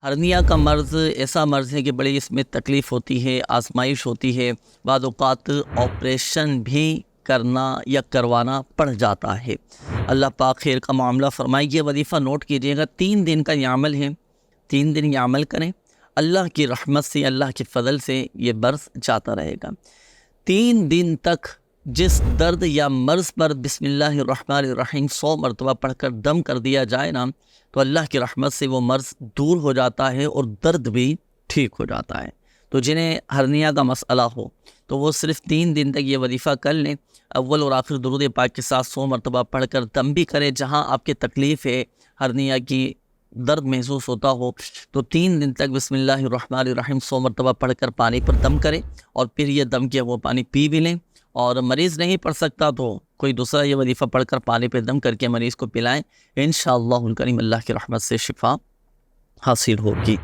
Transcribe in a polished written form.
ہرنیا کا مرض ایسا مرض ہے کہ بڑی اس میں تکلیف ہوتی ہے، آزمائش ہوتی ہے، بعض اوقات آپریشن بھی کرنا یا کروانا پڑ جاتا ہے۔ اللہ پاک خیر کا معاملہ فرمائے۔ یہ وظیفہ نوٹ کیجئے گا، 3 دن کا یہ عمل ہے، 3 دن یہ عمل کریں، اللہ کی رحمت سے، اللہ کے فضل سے یہ مرض جاتا رہے گا۔ 3 دن تک جس درد یا مرض پر بسم اللہ الرحمن الرحیم 100 مرتبہ پڑھ کر دم کر دیا جائے نا، تو اللہ کی رحمت سے وہ مرض دور ہو جاتا ہے اور درد بھی ٹھیک ہو جاتا ہے۔ تو جنہیں ہرنیا کا مسئلہ ہو تو وہ صرف 3 دن تک یہ وظیفہ کر لیں، اول اور آخر درود پاک کے ساتھ 100 مرتبہ پڑھ کر دم بھی کریں۔ جہاں آپ کی تکلیف ہے، ہرنیا کی درد محسوس ہوتا ہو، تو 3 دن تک بسم اللہ الرحمن الرحیم 100 مرتبہ پڑھ کر پانی پر دم کریں، اور پھر یہ دم کیا وہ پانی پی بھی لیں۔ اور مریض نہیں پڑھ سکتا تو کوئی دوسرا یہ وظیفہ پڑھ کر پانی پہ دم کر کے مریض کو پلائیں، انشاءاللہ الکریم اللہ کی رحمت سے شفا حاصل ہوگی۔